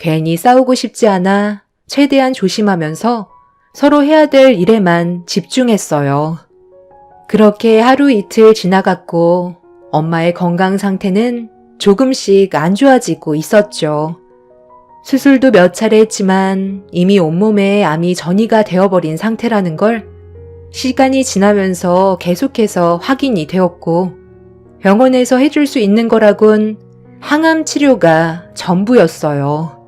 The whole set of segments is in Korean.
괜히 싸우고 싶지 않아 최대한 조심하면서 서로 해야 될 일에만 집중했어요. 그렇게 하루 이틀 지나갔고 엄마의 건강 상태는 조금씩 안 좋아지고 있었죠. 수술도 몇 차례 했지만 이미 온몸에 암이 전이가 되어버린 상태라는 걸 시간이 지나면서 계속해서 확인이 되었고 병원에서 해줄 수 있는 거라곤 항암 치료가 전부였어요.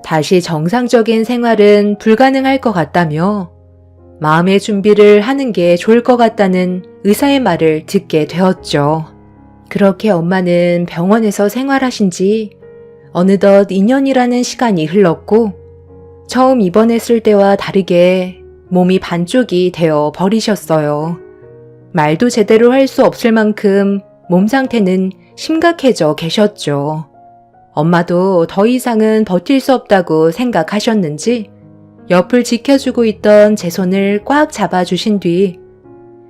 다시 정상적인 생활은 불가능할 것 같다며 마음의 준비를 하는 게 좋을 것 같다는 의사의 말을 듣게 되었죠. 그렇게 엄마는 병원에서 생활하신 지 어느덧 2년이라는 시간이 흘렀고 처음 입원했을 때와 다르게 몸이 반쪽이 되어 버리셨어요. 말도 제대로 할 수 없을 만큼 몸 상태는 심각해져 계셨죠. 엄마도 더 이상은 버틸 수 없다고 생각하셨는지 옆을 지켜주고 있던 제 손을 꽉 잡아주신 뒤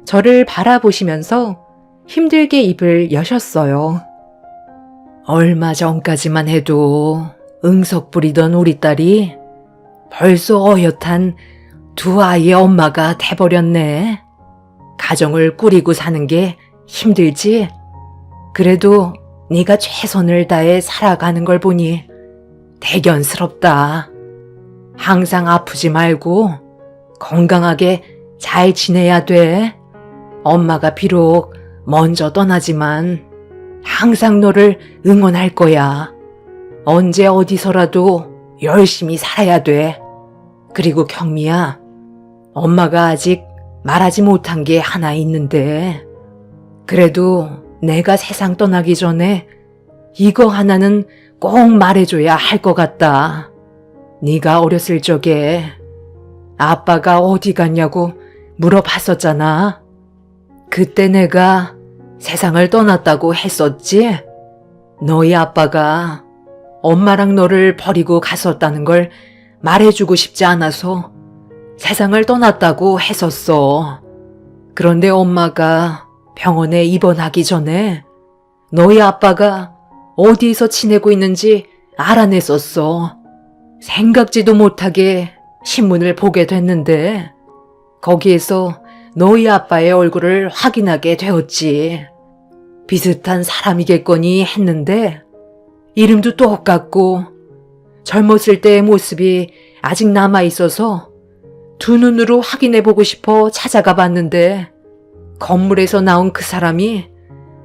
저를 바라보시면서 힘들게 입을 여셨어요. 얼마 전까지만 해도 응석 부리던 우리 딸이 벌써 어엿한 두 아이의 엄마가 돼버렸네. 가정을 꾸리고 사는 게 힘들지? 그래도 네가 최선을 다해 살아가는 걸 보니 대견스럽다. 항상 아프지 말고 건강하게 잘 지내야 돼. 엄마가 비록 먼저 떠나지만 항상 너를 응원할 거야. 언제 어디서라도 열심히 살아야 돼. 그리고 경미야, 엄마가 아직 말하지 못한 게 하나 있는데 그래도 내가 세상 떠나기 전에 이거 하나는 꼭 말해줘야 할 것 같다. 네가 어렸을 적에 아빠가 어디 갔냐고 물어봤었잖아. 그때 내가 세상을 떠났다고 했었지? 너희 아빠가 엄마랑 너를 버리고 갔었다는 걸 말해주고 싶지 않아서 세상을 떠났다고 했었어. 그런데 엄마가 병원에 입원하기 전에 너희 아빠가 어디에서 지내고 있는지 알아냈었어. 생각지도 못하게 신문을 보게 됐는데 거기에서 너희 아빠의 얼굴을 확인하게 되었지. 비슷한 사람이겠거니 했는데 이름도 똑같고 젊었을 때의 모습이 아직 남아있어서 두 눈으로 확인해보고 싶어 찾아가 봤는데 건물에서 나온 그 사람이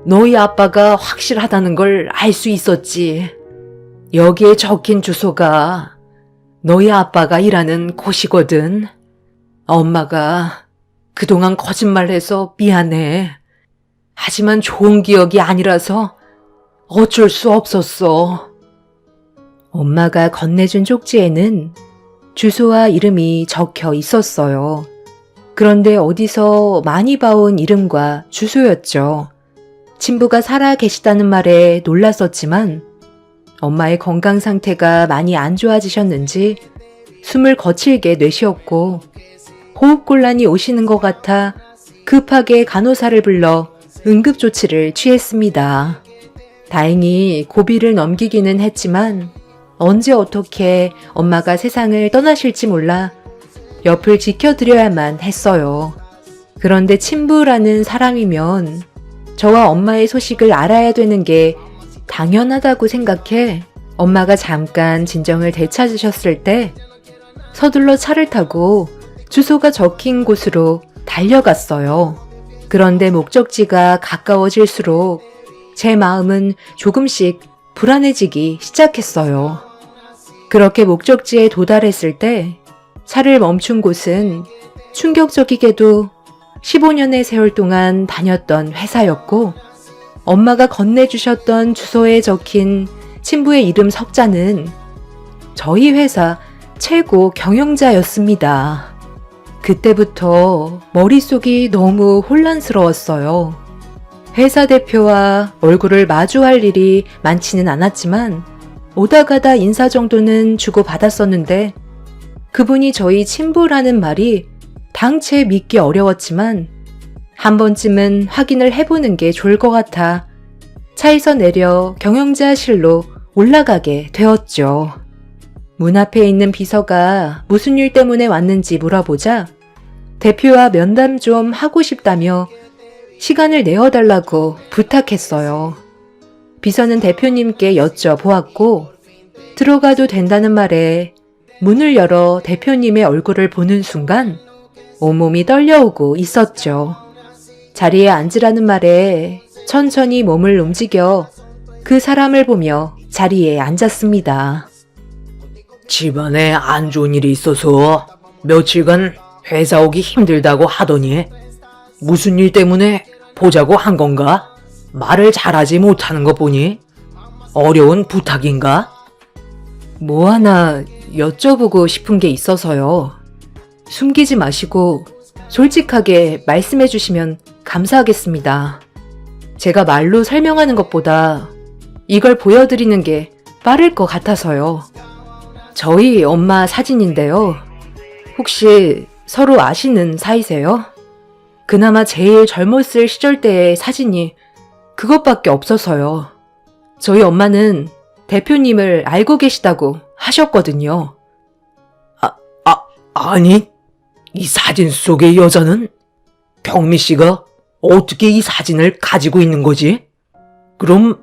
너희 아빠가 확실하다는 걸 알 수 있었지. 여기에 적힌 주소가 너희 아빠가 일하는 곳이거든. 엄마가 그동안 거짓말해서 미안해. 하지만 좋은 기억이 아니라서 어쩔 수 없었어. 엄마가 건네준 쪽지에는 주소와 이름이 적혀 있었어요. 그런데 어디서 많이 봐온 이름과 주소였죠. 친부가 살아 계시다는 말에 놀랐었지만 엄마의 건강 상태가 많이 안 좋아지셨는지 숨을 거칠게 내쉬었고 호흡곤란이 오시는 것 같아 급하게 간호사를 불러 응급조치를 취했습니다. 다행히 고비를 넘기기는 했지만 언제 어떻게 엄마가 세상을 떠나실지 몰라 옆을 지켜드려야만 했어요. 그런데 친부라는 사람이면 저와 엄마의 소식을 알아야 되는 게 당연하다고 생각해 엄마가 잠깐 진정을 되찾으셨을 때 서둘러 차를 타고 주소가 적힌 곳으로 달려갔어요. 그런데 목적지가 가까워질수록 제 마음은 조금씩 불안해지기 시작했어요. 그렇게 목적지에 도달했을 때 차를 멈춘 곳은 충격적이게도 15년의 세월 동안 다녔던 회사였고 엄마가 건네주셨던 주소에 적힌 친부의 이름 석자는 저희 회사 최고 경영자였습니다. 그때부터 머릿속이 너무 혼란스러웠어요. 회사 대표와 얼굴을 마주할 일이 많지는 않았지만 오다 가다 인사 정도는 주고받았었는데 그분이 저희 친부라는 말이 당최 믿기 어려웠지만 한 번쯤은 확인을 해보는 게 좋을 것 같아 차에서 내려 경영자실로 올라가게 되었죠. 문 앞에 있는 비서가 무슨 일 때문에 왔는지 물어보자 대표와 면담 좀 하고 싶다며 시간을 내어달라고 부탁했어요. 비서는 대표님께 여쭤보았고 들어가도 된다는 말에 문을 열어 대표님의 얼굴을 보는 순간 온몸이 떨려오고 있었죠. 자리에 앉으라는 말에 천천히 몸을 움직여 그 사람을 보며 자리에 앉았습니다. 집안에 안 좋은 일이 있어서 며칠간 회사 오기 힘들다고 하더니 무슨 일 때문에 보자고 한 건가? 말을 잘하지 못하는 거 보니 어려운 부탁인가? 뭐 하나 여쭤보고 싶은 게 있어서요. 숨기지 마시고 솔직하게 말씀해 주시면 감사하겠습니다. 제가 말로 설명하는 것보다 이걸 보여드리는 게 빠를 것 같아서요. 저희 엄마 사진인데요. 혹시 서로 아시는 사이세요? 그나마 제일 젊었을 시절 때의 사진이 그것밖에 없어서요. 저희 엄마는 대표님을 알고 계시다고 하셨거든요. 아니, 이 사진 속의 여자는 경미 씨가 어떻게 이 사진을 가지고 있는 거지? 그럼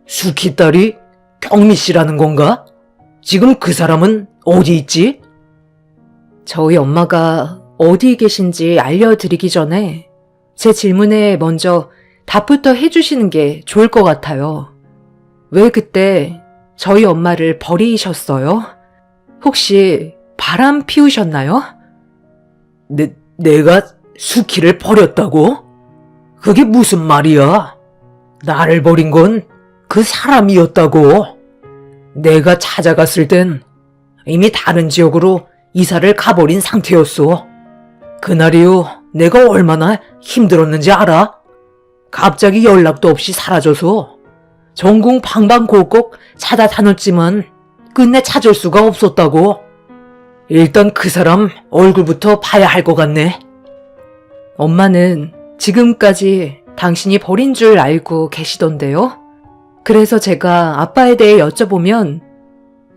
수키 딸이 경미 씨라는 건가? 지금 그 사람은 어디 있지? 저희 엄마가 어디 계신지 알려드리기 전에 제 질문에 먼저 답부터 해주시는 게 좋을 것 같아요. 왜 그때 저희 엄마를 버리셨어요? 혹시 바람 피우셨나요? 내가 수키를 버렸다고? 그게 무슨 말이야? 나를 버린 건 그 사람이었다고. 내가 찾아갔을 땐 이미 다른 지역으로 이사를 가버린 상태였어. 그날 이후 내가 얼마나 힘들었는지 알아? 갑자기 연락도 없이 사라져서 전국 방방곡곡 찾아다녔지만 끝내 찾을 수가 없었다고. 일단 그 사람 얼굴부터 봐야 할 것 같네. 엄마는 지금까지 당신이 버린 줄 알고 계시던데요? 그래서 제가 아빠에 대해 여쭤보면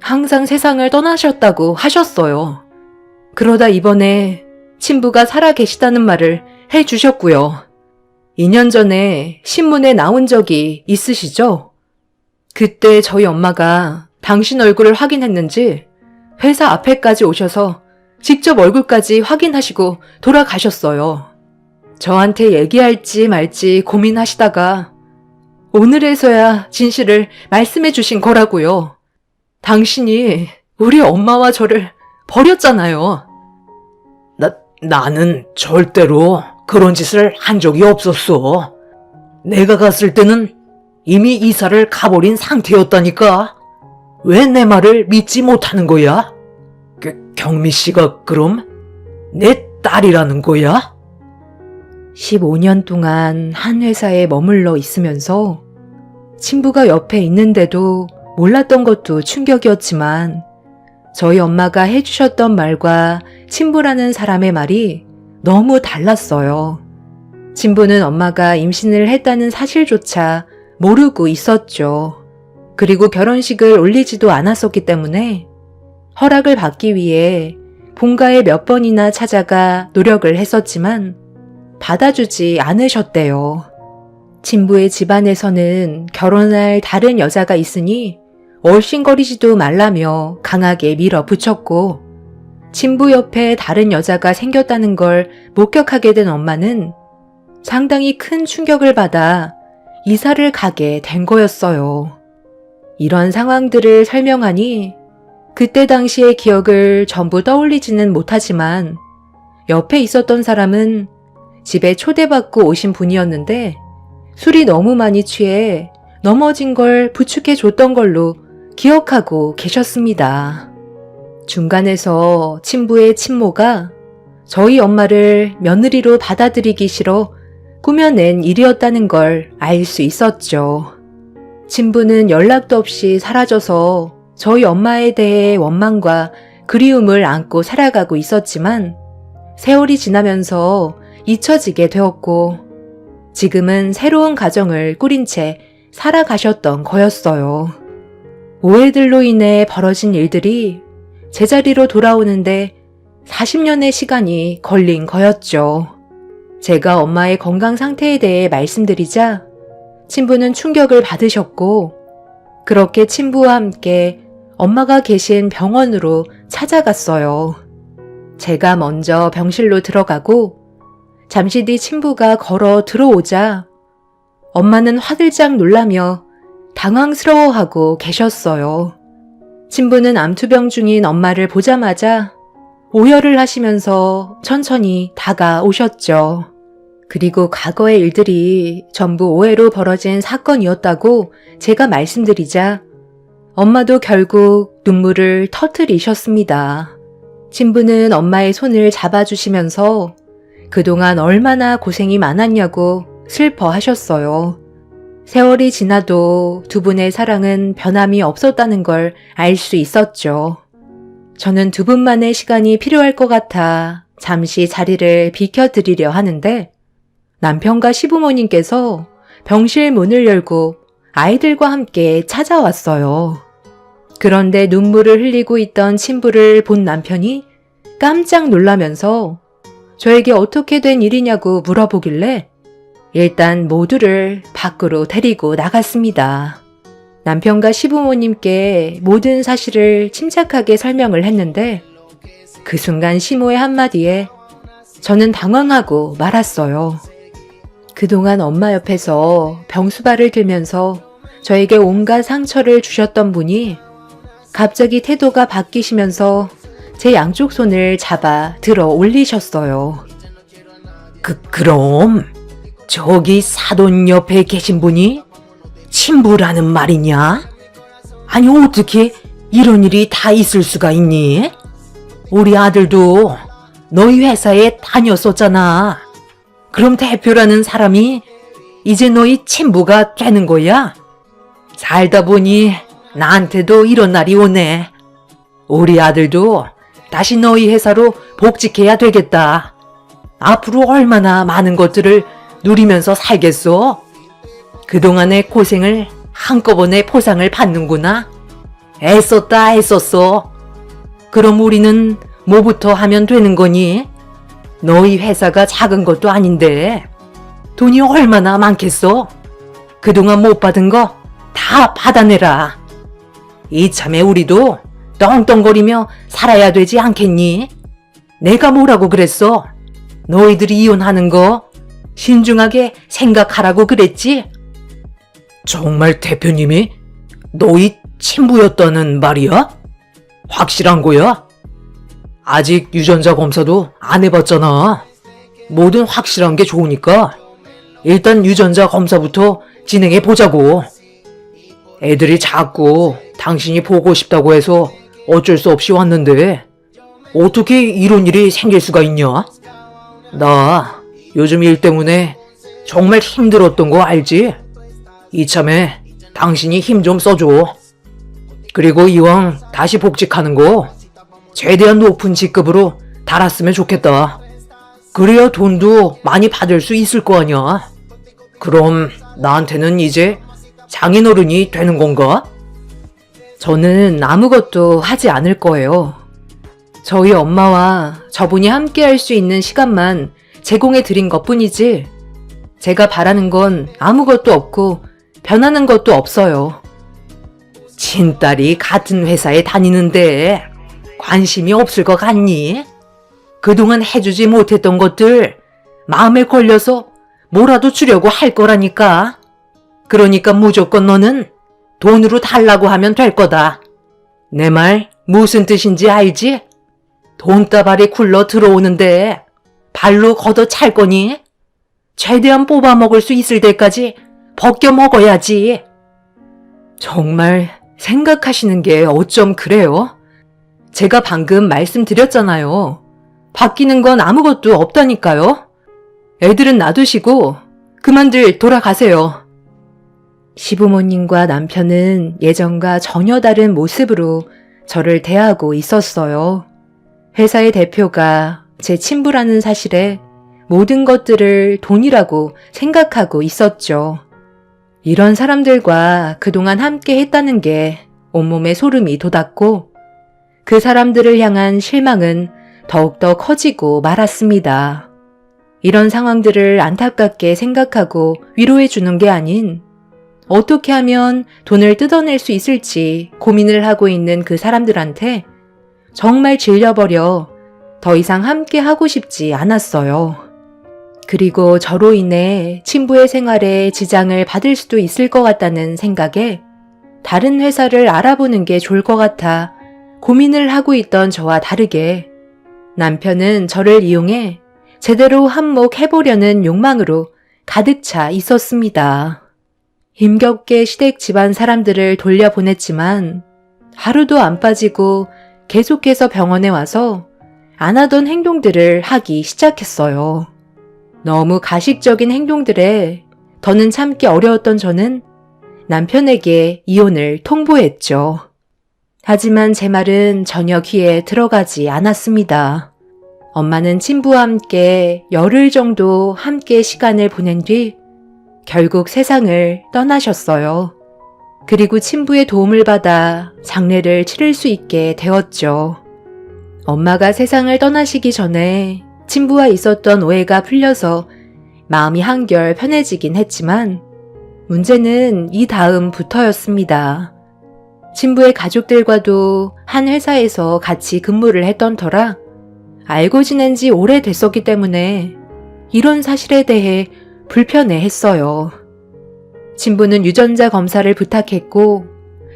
항상 세상을 떠나셨다고 하셨어요. 그러다 이번에 친부가 살아 계시다는 말을 해주셨고요. 2년 전에 신문에 나온 적이 있으시죠? 그때 저희 엄마가 당신 얼굴을 확인했는지 회사 앞에까지 오셔서 직접 얼굴까지 확인하시고 돌아가셨어요. 저한테 얘기할지 말지 고민하시다가 오늘에서야 진실을 말씀해 주신 거라고요. 당신이 우리 엄마와 저를 버렸잖아요. 나는 절대로 그런 짓을 한 적이 없었어. 내가 갔을 때는 이미 이사를 가버린 상태였다니까. 왜 내 말을 믿지 못하는 거야? 경미 씨가 그럼 내 딸이라는 거야? 15년 동안 한 회사에 머물러 있으면서 친부가 옆에 있는데도 몰랐던 것도 충격이었지만 저희 엄마가 해주셨던 말과 친부라는 사람의 말이 너무 달랐어요. 친부는 엄마가 임신을 했다는 사실조차 모르고 있었죠. 그리고 결혼식을 올리지도 않았었기 때문에 허락을 받기 위해 본가에 몇 번이나 찾아가 노력을 했었지만 받아주지 않으셨대요. 친부의 집안에서는 결혼할 다른 여자가 있으니 얼씬거리지도 말라며 강하게 밀어붙였고 친부 옆에 다른 여자가 생겼다는 걸 목격하게 된 엄마는 상당히 큰 충격을 받아 이사를 가게 된 거였어요. 이런 상황들을 설명하니 그때 당시의 기억을 전부 떠올리지는 못하지만 옆에 있었던 사람은 집에 초대받고 오신 분이었는데 술이 너무 많이 취해 넘어진 걸 부축해 줬던 걸로 기억하고 계셨습니다. 중간에서 친부의 친모가 저희 엄마를 며느리로 받아들이기 싫어 꾸며낸 일이었다는 걸 알 수 있었죠. 친부는 연락도 없이 사라져서 저희 엄마에 대해 원망과 그리움을 안고 살아가고 있었지만 세월이 지나면서 잊혀지게 되었고 지금은 새로운 가정을 꾸린 채 살아가셨던 거였어요. 오해들로 인해 벌어진 일들이 제자리로 돌아오는데 40년의 시간이 걸린 거였죠. 제가 엄마의 건강 상태에 대해 말씀드리자 친부는 충격을 받으셨고 그렇게 친부와 함께 엄마가 계신 병원으로 찾아갔어요. 제가 먼저 병실로 들어가고 잠시 뒤 친부가 걸어 들어오자 엄마는 화들짝 놀라며 당황스러워하고 계셨어요. 친부는 암투병 중인 엄마를 보자마자 오열을 하시면서 천천히 다가오셨죠. 그리고 과거의 일들이 전부 오해로 벌어진 사건이었다고 제가 말씀드리자 엄마도 결국 눈물을 터뜨리셨습니다. 친부는 엄마의 손을 잡아주시면서 그동안 얼마나 고생이 많았냐고 슬퍼하셨어요. 세월이 지나도 두 분의 사랑은 변함이 없었다는 걸 알 수 있었죠. 저는 두 분만의 시간이 필요할 것 같아 잠시 자리를 비켜드리려 하는데 남편과 시부모님께서 병실 문을 열고 아이들과 함께 찾아왔어요. 그런데 눈물을 흘리고 있던 친부를 본 남편이 깜짝 놀라면서 저에게 어떻게 된 일이냐고 물어보길래 일단 모두를 밖으로 데리고 나갔습니다. 남편과 시부모님께 모든 사실을 침착하게 설명을 했는데 그 순간 시모의 한마디에 저는 당황하고 말았어요. 그동안 엄마 옆에서 병수발을 들면서 저에게 온갖 상처를 주셨던 분이 갑자기 태도가 바뀌시면서 제 양쪽 손을 잡아 들어 올리셨어요. 그럼 저기 사돈 옆에 계신 분이 친부라는 말이냐? 아니 어떻게 이런 일이 다 있을 수가 있니? 우리 아들도 너희 회사에 다녔었잖아. 그럼 대표라는 사람이 이제 너희 친부가 되는 거야? 살다 보니 나한테도 이런 날이 오네. 우리 아들도 다시 너희 회사로 복직해야 되겠다. 앞으로 얼마나 많은 것들을 누리면서 살겠어? 그동안의 고생을 한꺼번에 포상을 받는구나. 애썼다 애썼어. 그럼 우리는 뭐부터 하면 되는 거니? 너희 회사가 작은 것도 아닌데 돈이 얼마나 많겠어? 그동안 못 받은 거 다 받아내라. 이참에 우리도 떵떵거리며 살아야 되지 않겠니? 내가 뭐라고 그랬어? 너희들이 이혼하는 거 신중하게 생각하라고 그랬지? 정말 대표님이 너희 친부였다는 말이야? 확실한 거야? 아직 유전자 검사도 안 해봤잖아. 뭐든 확실한 게 좋으니까 일단 유전자 검사부터 진행해 보자고. 애들이 자꾸 당신이 보고 싶다고 해서 어쩔 수 없이 왔는데 어떻게 이런 일이 생길 수가 있냐? 나 요즘 일 때문에 정말 힘들었던 거 알지? 이참에 당신이 힘 좀 써줘. 그리고 이왕 다시 복직하는 거 최대한 높은 직급으로 달았으면 좋겠다. 그래야 돈도 많이 받을 수 있을 거 아니야. 그럼 나한테는 이제 장인어른이 되는 건가? 저는 아무것도 하지 않을 거예요. 저희 엄마와 저분이 함께 할 수 있는 시간만 제공해 드린 것 뿐이지 제가 바라는 건 아무것도 없고 변하는 것도 없어요. 친딸이 같은 회사에 다니는데 관심이 없을 것 같니? 그동안 해주지 못했던 것들 마음에 걸려서 뭐라도 주려고 할 거라니까. 그러니까 무조건 너는 돈으로 달라고 하면 될 거다. 내 말 무슨 뜻인지 알지? 돈다발이 굴러 들어오는데 발로 걷어 찰 거니? 최대한 뽑아 먹을 수 있을 때까지 벗겨 먹어야지. 정말 생각하시는 게 어쩜 그래요? 제가 방금 말씀드렸잖아요. 바뀌는 건 아무것도 없다니까요. 애들은 놔두시고 그만들 돌아가세요. 시부모님과 남편은 예전과 전혀 다른 모습으로 저를 대하고 있었어요. 회사의 대표가 제 친부라는 사실에 모든 것들을 돈이라고 생각하고 있었죠. 이런 사람들과 그동안 함께 했다는 게 온몸에 소름이 돋았고 그 사람들을 향한 실망은 더욱더 커지고 말았습니다. 이런 상황들을 안타깝게 생각하고 위로해 주는 게 아닌 어떻게 하면 돈을 뜯어낼 수 있을지 고민을 하고 있는 그 사람들한테 정말 질려버려 더 이상 함께 하고 싶지 않았어요. 그리고 저로 인해 친부의 생활에 지장을 받을 수도 있을 것 같다는 생각에 다른 회사를 알아보는 게 좋을 것 같아 고민을 하고 있던 저와 다르게 남편은 저를 이용해 제대로 한몫해보려는 욕망으로 가득 차 있었습니다. 힘겹게 시댁 집안 사람들을 돌려보냈지만 하루도 안 빠지고 계속해서 병원에 와서 안 하던 행동들을 하기 시작했어요. 너무 가식적인 행동들에 더는 참기 어려웠던 저는 남편에게 이혼을 통보했죠. 하지만 제 말은 전혀 귀에 들어가지 않았습니다. 엄마는 친부와 함께 열흘 정도 함께 시간을 보낸 뒤 결국 세상을 떠나셨어요. 그리고 친부의 도움을 받아 장례를 치를 수 있게 되었죠. 엄마가 세상을 떠나시기 전에 친부와 있었던 오해가 풀려서 마음이 한결 편해지긴 했지만 문제는 이 다음부터였습니다. 친부의 가족들과도 한 회사에서 같이 근무를 했던 터라 알고 지낸 지 오래됐었기 때문에 이런 사실에 대해 불편해했어요. 친부는 유전자 검사를 부탁했고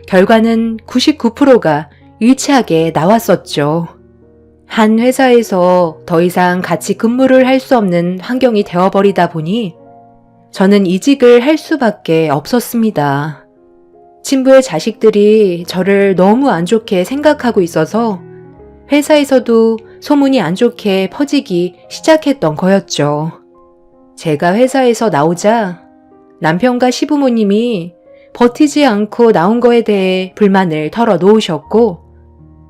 결과는 99%가 일치하게 나왔었죠. 한 회사에서 더 이상 같이 근무를 할 수 없는 환경이 되어버리다 보니 저는 이직을 할 수밖에 없었습니다. 친부의 자식들이 저를 너무 안 좋게 생각하고 있어서 회사에서도 소문이 안 좋게 퍼지기 시작했던 거였죠. 제가 회사에서 나오자 남편과 시부모님이 버티지 않고 나온 거에 대해 불만을 털어놓으셨고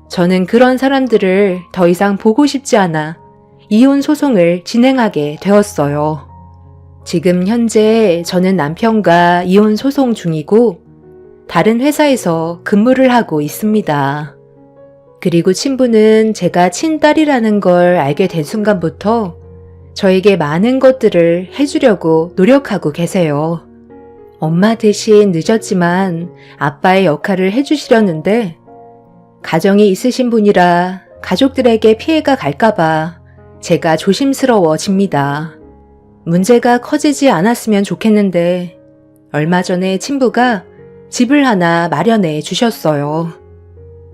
저는 그런 사람들을 더 이상 보고 싶지 않아 이혼 소송을 진행하게 되었어요. 지금 현재 저는 남편과 이혼 소송 중이고 다른 회사에서 근무를 하고 있습니다. 그리고 친부는 제가 친딸이라는 걸 알게 된 순간부터 저에게 많은 것들을 해주려고 노력하고 계세요. 엄마 대신 늦었지만 아빠의 역할을 해주시려는데 가정이 있으신 분이라 가족들에게 피해가 갈까봐 제가 조심스러워집니다. 문제가 커지지 않았으면 좋겠는데 얼마 전에 친부가 집을 하나 마련해 주셨어요.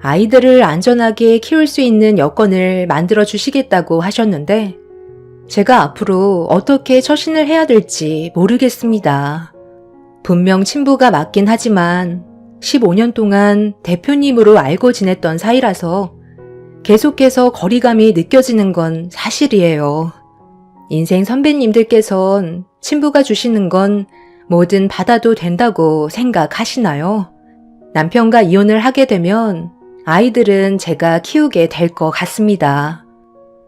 아이들을 안전하게 키울 수 있는 여건을 만들어 주시겠다고 하셨는데 제가 앞으로 어떻게 처신을 해야 될지 모르겠습니다. 분명 친부가 맞긴 하지만 15년 동안 대표님으로 알고 지냈던 사이라서 계속해서 거리감이 느껴지는 건 사실이에요. 인생 선배님들께선 친부가 주시는 건 뭐든 받아도 된다고 생각하시나요? 남편과 이혼을 하게 되면 아이들은 제가 키우게 될 것 같습니다.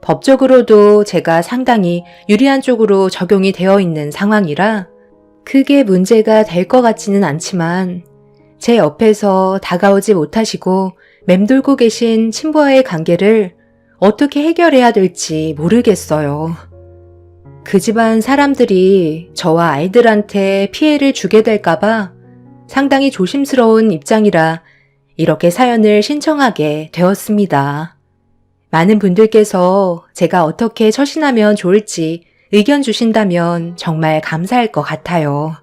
법적으로도 제가 상당히 유리한 쪽으로 적용이 되어 있는 상황이라 크게 문제가 될 것 같지는 않지만 제 옆에서 다가오지 못하시고 맴돌고 계신 친부와의 관계를 어떻게 해결해야 될지 모르겠어요. 그 집안 사람들이 저와 아이들한테 피해를 주게 될까봐 상당히 조심스러운 입장이라 이렇게 사연을 신청하게 되었습니다. 많은 분들께서 제가 어떻게 처신하면 좋을지 의견 주신다면 정말 감사할 것 같아요.